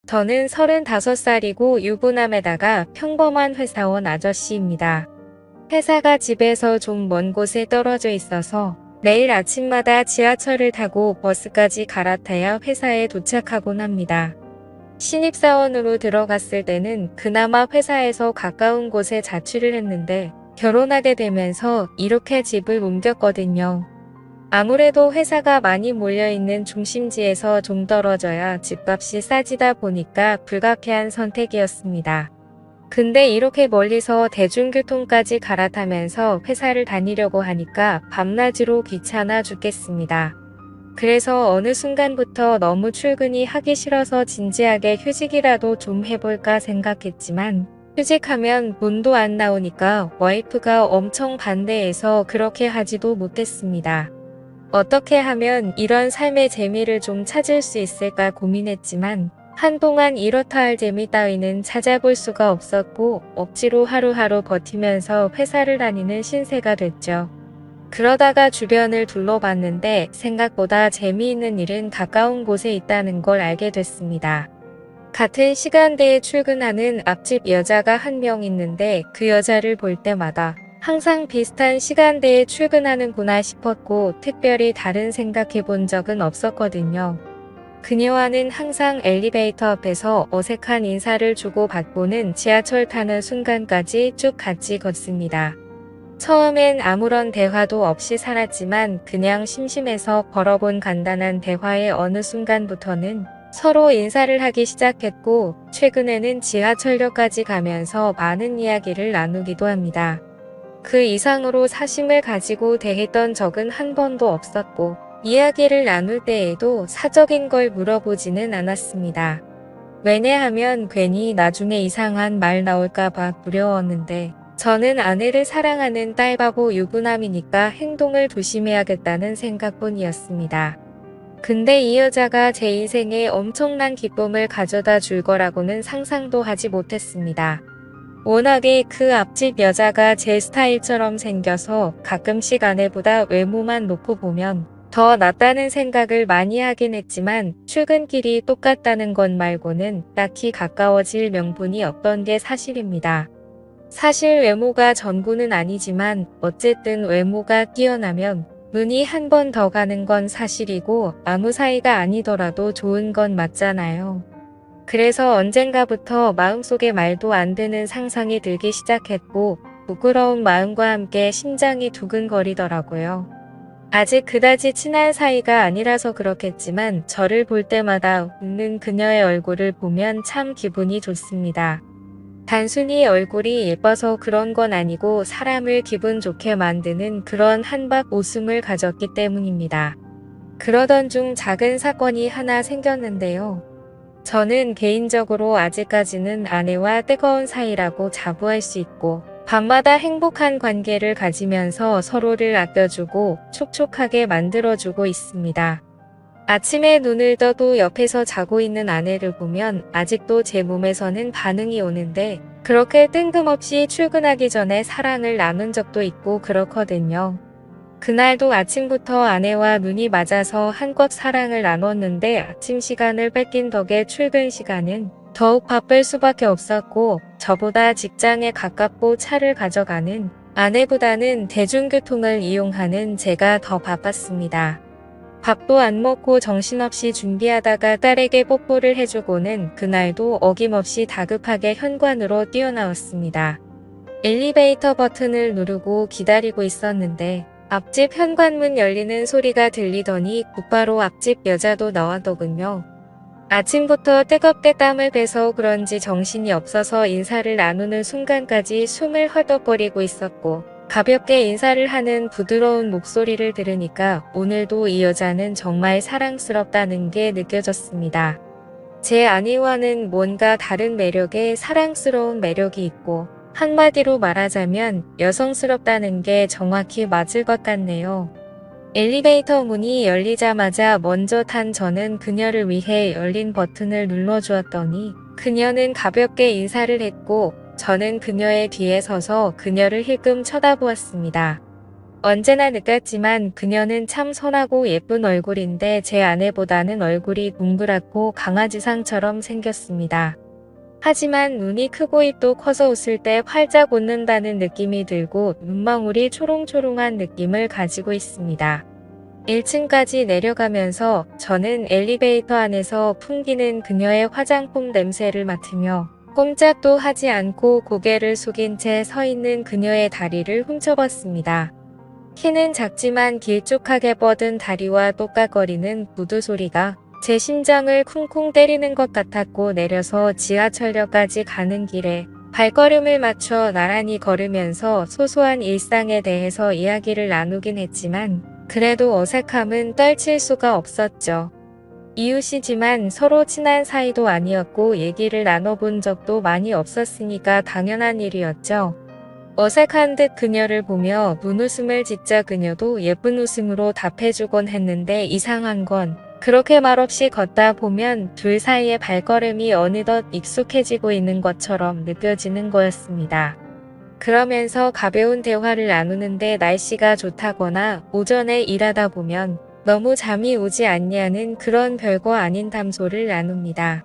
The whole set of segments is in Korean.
저는 35살이고 유부남에다가 평범한 회사원 아저씨입니다. 회사가 집에서 좀 먼 곳에 떨어져 있어서 매일 아침마다 지하철을 타고 버스까지 갈아타야 회사에 도착하곤 합니다. 신입사원으로 들어갔을 때는 그나마 회사에서 가까운 곳에 자취를 했는데 결혼하게 되면서 이렇게 집을 옮겼거든요. 아무래도 회사가 많이 몰려있는 중심지에서 좀 떨어져야 집값이 싸지다 보니까 불가피한 선택이었습니다. 근데 이렇게 멀리서 대중교통까지 갈아타면서 회사를 다니려고 하니까 밤낮으로 귀찮아 죽겠습니다. 그래서 어느 순간부터 너무 출근이 하기 싫어서 진지하게 휴직이라도 좀 해볼까 생각했지만 휴직하면 돈도 안 나오니까 와이프가 엄청 반대해서 그렇게 하지도 못했습니다. 어떻게 하면 이런 삶의 재미를 좀 찾을 수 있을까 고민했지만 한동안 이렇다 할 재미 따위는 찾아볼 수가 없었고 억지로 하루하루 버티면서 회사를 다니는 신세가 됐죠. 그러다가 주변을 둘러봤는데 생각보다 재미있는 일은 가까운 곳에 있다는 걸 알게 됐습니다. 같은 시간대에 출근하는 앞집 여자가 한 명 있는데 그 여자를 볼 때마다 항상 비슷한 시간대에 출근하는구나 싶었고 특별히 다른 생각해 본 적은 없었거든요. 그녀와는 항상 엘리베이터 앞에서 어색한 인사를 주고받고는 지하철 타는 순간까지 쭉 같이 걷습니다. 처음엔 아무런 대화도 없이 살았지만 그냥 심심해서 걸어본 간단한 대화의 어느 순간부터는 서로 인사를 하기 시작했고 최근에는 지하철역까지 가면서 많은 이야기를 나누기도 합니다. 그 이상으로 사심을 가지고 대했던 적은 한 번도 없었고 이야기를 나눌 때에도 사적인 걸 물어보지는 않았습니다. 왜냐하면 괜히 나중에 이상한 말 나올까봐 두려웠는데 저는 아내를 사랑하는 딸바보 유부남이니까 행동을 조심해야겠다는 생각뿐이었습니다. 근데 이 여자가 제 인생에 엄청난 기쁨을 가져다 줄 거라고는 상상도 하지 못했습니다. 워낙에 그 앞집 여자가 제 스타일처럼 생겨서 가끔씩 아내보다 외모만 놓고 보면 더 낫다는 생각을 많이 하긴 했지만 출근길이 똑같다는 것 말고는 딱히 가까워질 명분이 없던 게 사실입니다. 사실 외모가 전부는 아니지만 어쨌든 외모가 뛰어나면 눈이 한 번 더 가는 건 사실이고 아무 사이가 아니더라도 좋은 건 맞잖아요. 그래서 언젠가부터 마음속에 말도 안 되는 상상이 들기 시작했고 부끄러운 마음과 함께 심장이 두근거리더라고요. 아직 그다지 친한 사이가 아니라서 그렇겠지만 저를 볼 때마다 웃는 그녀의 얼굴을 보면 참 기분이 좋습니다. 단순히 얼굴이 예뻐서 그런 건 아니고 사람을 기분 좋게 만드는 그런 한박 웃음을 가졌기 때문입니다. 그러던 중 작은 사건이 하나 생겼는데요. 저는 개인적으로 아직까지는 아내와 뜨거운 사이라고 자부할 수 있고 밤마다 행복한 관계를 가지면서 서로를 아껴주고 촉촉하게 만들어주고 있습니다. 아침에 눈을 떠도 옆에서 자고 있는 아내를 보면 아직도 제 몸에서는 반응이 오는데 그렇게 뜬금없이 출근하기 전에 사랑을 나눈 적도 있고 그렇거든요. 그날도 아침부터 아내와 눈이 맞아서 한껏 사랑을 나눴는데 아침 시간을 뺏긴 덕에 출근 시간은 더욱 바쁠 수밖에 없었고 저보다 직장에 가깝고 차를 가져가는 아내보다는 대중교통을 이용하는 제가 더 바빴습니다. 밥도 안 먹고 정신없이 준비하다가 딸에게 뽀뽀를 해주고는 그날도 어김없이 다급하게 현관으로 뛰어나왔습니다. 엘리베이터 버튼을 누르고 기다리고 있었는데 앞집 현관문 열리는 소리가 들리더니 곧바로 앞집 여자도 나왔더군요. 아침부터 뜨겁게 땀을 빼서 그런지 정신이 없어서 인사를 나누는 순간까지 숨을 헐떡거리고 있었고 가볍게 인사를 하는 부드러운 목소리를 들으니까 오늘도 이 여자는 정말 사랑스럽다는 게 느껴졌습니다. 제 아내와는 뭔가 다른 매력에 사랑스러운 매력이 있고 한마디로 말하자면 여성스럽다는 게 정확히 맞을 것 같네요. 엘리베이터 문이 열리자마자 먼저 탄 저는 그녀를 위해 열린 버튼을 눌러주었더니 그녀는 가볍게 인사를 했고 저는 그녀의 뒤에 서서 그녀를 힐끔 쳐다보았습니다. 언제나 느꼈지만 그녀는 참 선하고 예쁜 얼굴인데 제 아내보다는 얼굴이 동그랗고 강아지상처럼 생겼습니다. 하지만 눈이 크고 입도 커서 웃을 때 활짝 웃는다는 느낌이 들고 눈망울이 초롱초롱한 느낌을 가지고 있습니다. 1층까지 내려가면서 저는 엘리베이터 안에서 풍기는 그녀의 화장품 냄새를 맡으며 꼼짝도 하지 않고 고개를 숙인 채 서 있는 그녀의 다리를 훔쳐봤습니다. 키는 작지만 길쭉하게 뻗은 다리와 똑깍거리는 구두 소리가 제 심장을 쿵쿵 때리는 것 같았고 내려서 지하철역까지 가는 길에 발걸음을 맞춰 나란히 걸으면서 소소한 일상에 대해서 이야기를 나누긴 했지만 그래도 어색함은 떨칠 수가 없었죠. 이웃이지만 서로 친한 사이도 아니었고 얘기를 나눠본 적도 많이 없었으니까 당연한 일이었죠. 어색한 듯 그녀를 보며 눈웃음을 짓자 그녀도 예쁜 웃음으로 답해주곤 했는데 이상한 건 그렇게 말없이 걷다 보면 둘 사이의 발걸음이 어느덧 익숙해지고 있는 것처럼 느껴지는 거였습니다. 그러면서 가벼운 대화를 나누는데 날씨가 좋다거나 오전에 일하다 보면 너무 잠이 오지 않냐는 그런 별거 아닌 담소를 나눕니다.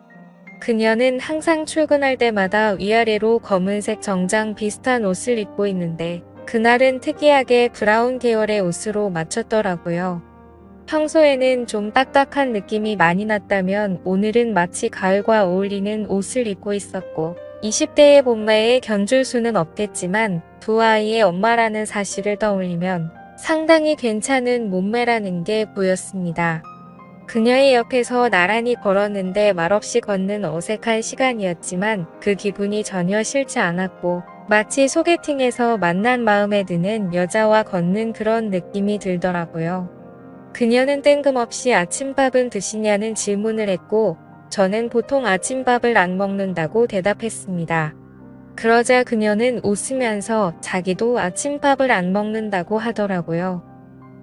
그녀는 항상 출근할 때마다 위아래로 검은색 정장 비슷한 옷을 입고 있는데 그날은 특이하게 브라운 계열의 옷으로 맞췄더라고요. 평소에는 좀 딱딱한 느낌이 많이 났다면 오늘은 마치 가을과 어울리는 옷을 입고 있었고 20대의 몸매에 견줄 수는 없겠지만 두 아이의 엄마라는 사실을 떠올리면 상당히 괜찮은 몸매라는 게 보였습니다. 그녀의 옆에서 나란히 걸었는데 말없이 걷는 어색한 시간이었지만 그 기분이 전혀 싫지 않았고 마치 소개팅에서 만난 마음에 드는 여자와 걷는 그런 느낌이 들더라고요. 그녀는 뜬금없이 아침밥은 드시냐는 질문을 했고 저는 보통 아침밥을 안 먹는다고 대답했습니다. 그러자 그녀는 웃으면서 자기도 아침밥을 안 먹는다고 하더라고요.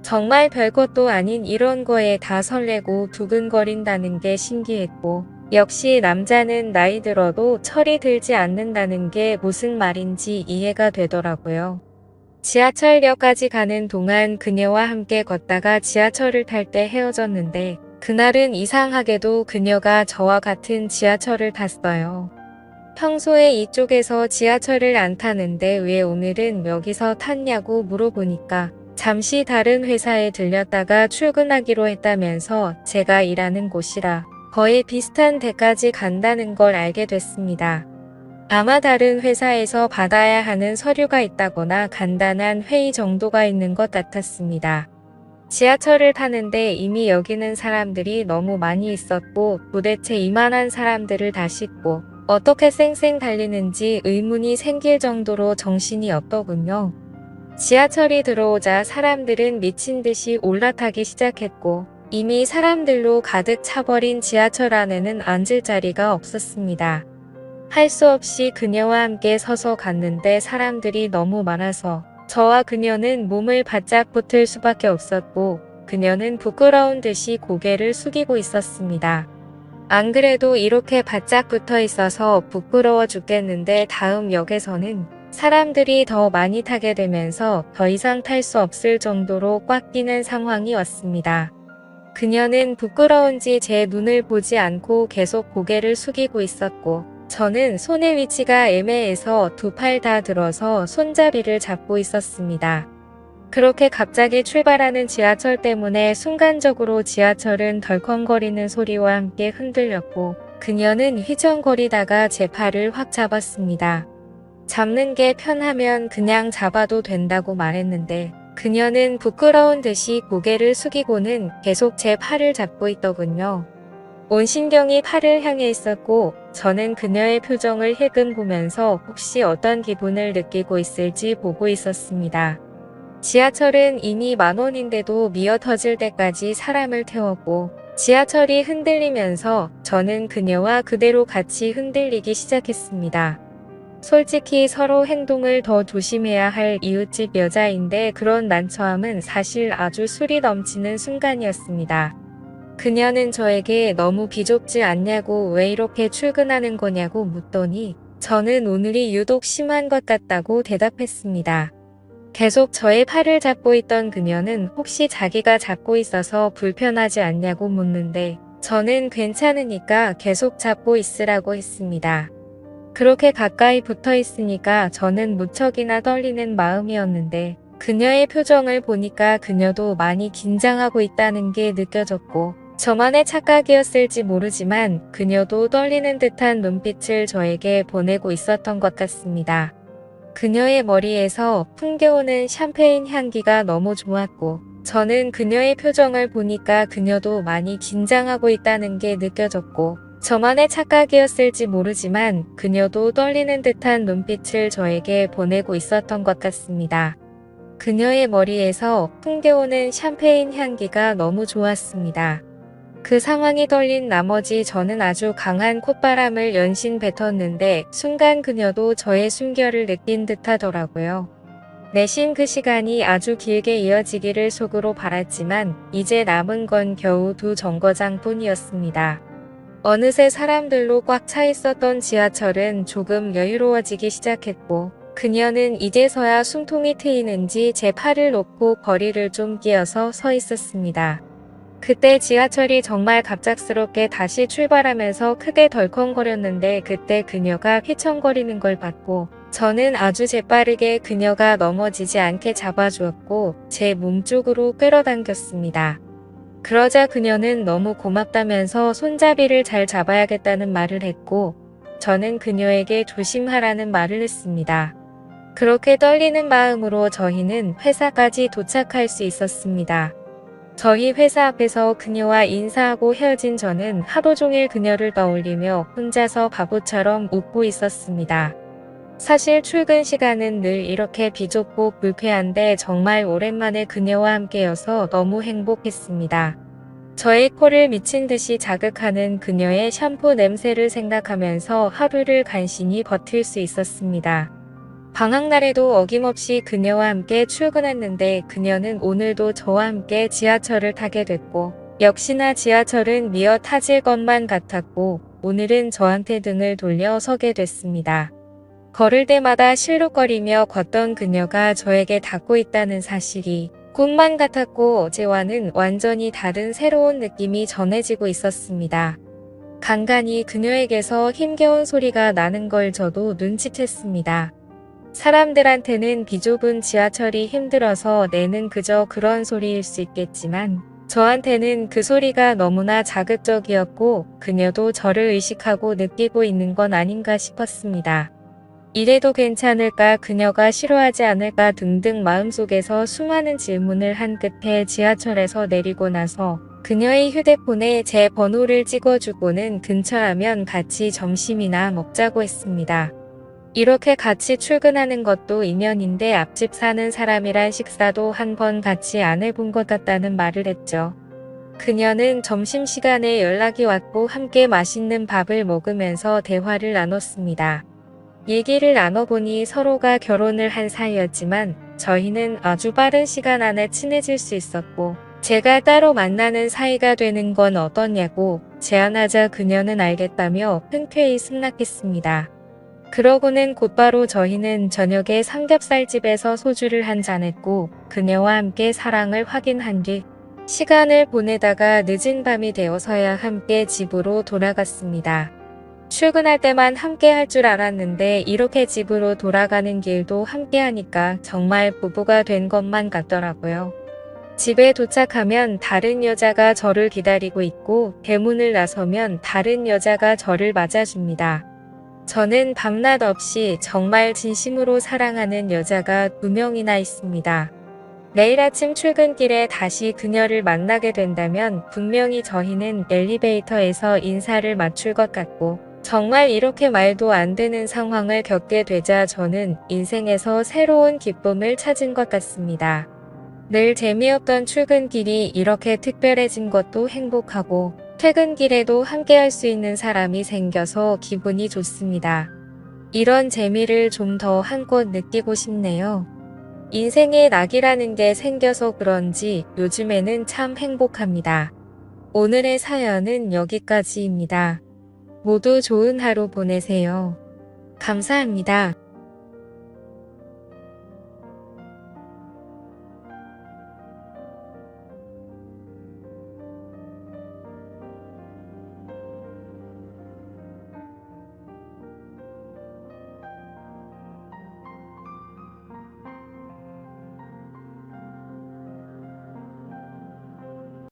정말 별것도 아닌 이런 거에 다 설레고 두근거린다는 게 신기했고 역시 남자는 나이 들어도 철이 들지 않는다는 게 무슨 말인지 이해가 되더라고요. 지하철역까지 가는 동안 그녀와 함께 걷다가 지하철을 탈 때 헤어졌는데 그날은 이상하게도 그녀가 저와 같은 지하철을 탔어요. 평소에 이쪽에서 지하철을 안 타는데 왜 오늘은 여기서 탔냐고 물어보니까 잠시 다른 회사에 들렸다가 출근하기로 했다면서 제가 일하는 곳이라 거의 비슷한 데까지 간다는 걸 알게 됐습니다. 아마 다른 회사에서 받아야 하는 서류가 있다거나 간단한 회의 정도가 있는 것 같았습니다. 지하철을 타는데 이미 여기는 사람들이 너무 많이 있었고 도대체 이만한 사람들을 다 싣고 어떻게 쌩쌩 달리는지 의문이 생길 정도로 정신이 없더군요. 지하철이 들어오자 사람들은 미친 듯이 올라타기 시작했고 이미 사람들로 가득 차버린 지하철 안에는 앉을 자리가 없었습니다. 할 수 없이 그녀와 함께 서서 갔는데 사람들이 너무 많아서 저와 그녀는 몸을 바짝 붙을 수밖에 없었고 그녀는 부끄러운 듯이 고개를 숙이고 있었습니다. 안 그래도 이렇게 바짝 붙어 있어서 부끄러워 죽겠는데 다음 역에서는 사람들이 더 많이 타게 되면서 더 이상 탈 수 없을 정도로 꽉 끼는 상황이 왔습니다. 그녀는 부끄러운지 제 눈을 보지 않고 계속 고개를 숙이고 있었고 저는 손의 위치가 애매해서 두 팔 다 들어서 손잡이를 잡고 있었습니다. 그렇게 갑자기 출발하는 지하철 때문에 순간적으로 지하철은 덜컹거리는 소리와 함께 흔들렸고 그녀는 휘청거리다가 제 팔을 확 잡았습니다. 잡는 게 편하면 그냥 잡아도 된다고 말했는데 그녀는 부끄러운 듯이 고개를 숙이고는 계속 제 팔을 잡고 있더군요. 온 신경이 팔을 향해 있었고 저는 그녀의 표정을 힐끔 보면서 혹시 어떤 기분을 느끼고 있을지 보고 있었습니다. 지하철은 이미 10,000원인데도 미어 터질 때까지 사람을 태웠고 지하철이 흔들리면서 저는 그녀와 그대로 같이 흔들리기 시작했습니다. 솔직히 서로 행동을 더 조심해야 할 이웃집 여자인데 그런 난처함은 사실 아주 술이 넘치는 순간이었습니다. 그녀는 저에게 너무 비좁지 않냐고 왜 이렇게 출근하는 거냐고 묻더니 저는 오늘이 유독 심한 것 같다고 대답했습니다. 계속 저의 팔을 잡고 있던 그녀는 혹시 자기가 잡고 있어서 불편하지 않냐고 묻는데 저는 괜찮으니까 계속 잡고 있으라고 했습니다. 그렇게 가까이 붙어 있으니까 저는 무척이나 떨리는 마음이었는데 그녀의 표정을 보니까 그녀도 많이 긴장하고 있다는 게 느껴졌고 저만의 착각이었을지 모르지만 그녀도 떨리는 듯한 눈빛을 저에게 보내고 있었던 것 같습니다. 그녀의 머리에서 풍겨오는 샴페인 향기가 너무 좋았고 저는 그녀의 표정을 보니까 그녀도 많이 긴장하고 있다는 게 느껴졌고 저만의 착각이었을지 모르지만 그녀도 떨리는 듯한 눈빛을 저에게 보내고 있었던 것 같습니다. 그녀의 머리에서 풍겨오는 샴페인 향기가 너무 좋았습니다. 그 상황이 떨린 나머지 저는 아주 강한 콧바람을 연신 뱉었는데 순간 그녀도 저의 숨결을 느낀 듯하더라고요. 내심 그 시간이 아주 길게 이어지기를 속으로 바랐지만 이제 남은 건 겨우 2정거장뿐이었습니다. 어느새 사람들로 꽉 차 있었던 지하철은 조금 여유로워지기 시작했고 그녀는 이제서야 숨통이 트이는지 제 팔을 놓고 거리를 좀 끼어서 서 있었습니다. 그때 지하철이 정말 갑작스럽게 다시 출발하면서 크게 덜컹거렸는데 그때 그녀가 휘청거리는 걸 봤고 저는 아주 재빠르게 그녀가 넘어지지 않게 잡아주었고 제 몸쪽으로 끌어당겼습니다. 그러자 그녀는 너무 고맙다면서 손잡이를 잘 잡아야겠다는 말을 했고 저는 그녀에게 조심하라는 말을 했습니다. 그렇게 떨리는 마음으로 저희는 회사까지 도착할 수 있었습니다. 저희 회사 앞에서 그녀와 인사하고 헤어진 저는 하루 종일 그녀를 떠올리며 혼자서 바보처럼 웃고 있었습니다. 사실 출근 시간은 늘 이렇게 비좁고 불쾌한데 정말 오랜만에 그녀와 함께여서 너무 행복했습니다. 저의 코를 미친 듯이 자극하는 그녀의 샴푸 냄새를 생각하면서 하루를 간신히 버틸 수 있었습니다. 방학날에도 어김없이 그녀와 함께 출근했는데 그녀는 오늘도 저와 함께 지하철을 타게 됐고 역시나 지하철은 미어 타질 것만 같았고 오늘은 저한테 등을 돌려 서게 됐습니다. 걸을 때마다 실룩거리며 걷던 그녀가 저에게 닿고 있다는 사실이 꿈만 같았고 어제와는 완전히 다른 새로운 느낌이 전해지고 있었습니다. 간간히 그녀에게서 힘겨운 소리가 나는 걸 저도 눈치챘습니다. 사람들한테는 비좁은 지하철이 힘들어서 내는 그저 그런 소리일 수 있겠지만 저한테는 그 소리가 너무나 자극적이었고 그녀도 저를 의식하고 느끼고 있는 건 아닌가 싶었습니다. 이래도 괜찮을까, 그녀가 싫어하지 않을까 등등 마음속에서 수많은 질문을 한 끝에 지하철에서 내리고 나서 그녀의 휴대폰에 제 번호를 찍어주고는 근처라면 같이 점심이나 먹자고 했습니다. 이렇게 같이 출근하는 것도 인연인데 앞집 사는 사람이란 식사도 한 번 같이 안 해본 것 같다는 말을 했죠. 그녀는 점심시간에 연락이 왔고 함께 맛있는 밥을 먹으면서 대화를 나눴습니다. 얘기를 나눠보니 서로가 결혼을 한 사이였지만 저희는 아주 빠른 시간 안에 친해질 수 있었고 제가 따로 만나는 사이가 되는 건 어떠냐고 제안하자 그녀는 알겠다며 흔쾌히 승낙했습니다. 그러고는 곧바로 저희는 저녁에 삼겹살집에서 소주를 한잔했고 그녀와 함께 사랑을 확인한 뒤 시간을 보내다가 늦은 밤이 되어서야 함께 집으로 돌아갔습니다. 출근할 때만 함께 할 줄 알았는데 이렇게 집으로 돌아가는 길도 함께 하니까 정말 부부가 된 것만 같더라고요. 집에 도착하면 다른 여자가 저를 기다리고 있고 대문을 나서면 다른 여자가 저를 맞아줍니다. 저는 밤낮 없이 정말 진심으로 사랑하는 여자가 2명이나 있습니다. 내일 아침 출근길에 다시 그녀를 만나게 된다면 분명히 저희는 엘리베이터에서 인사를 맞출 것 같고 정말 이렇게 말도 안 되는 상황을 겪게 되자 저는 인생에서 새로운 기쁨을 찾은 것 같습니다. 늘 재미없던 출근길이 이렇게 특별해진 것도 행복하고 퇴근길에도 함께 할 수 있는 사람이 생겨서 기분이 좋습니다. 이런 재미를 좀 더 한껏 느끼고 싶네요. 인생에 낙이라는 게 생겨서 그런지 요즘에는 참 행복합니다. 오늘의 사연은 여기까지입니다. 모두 좋은 하루 보내세요. 감사합니다.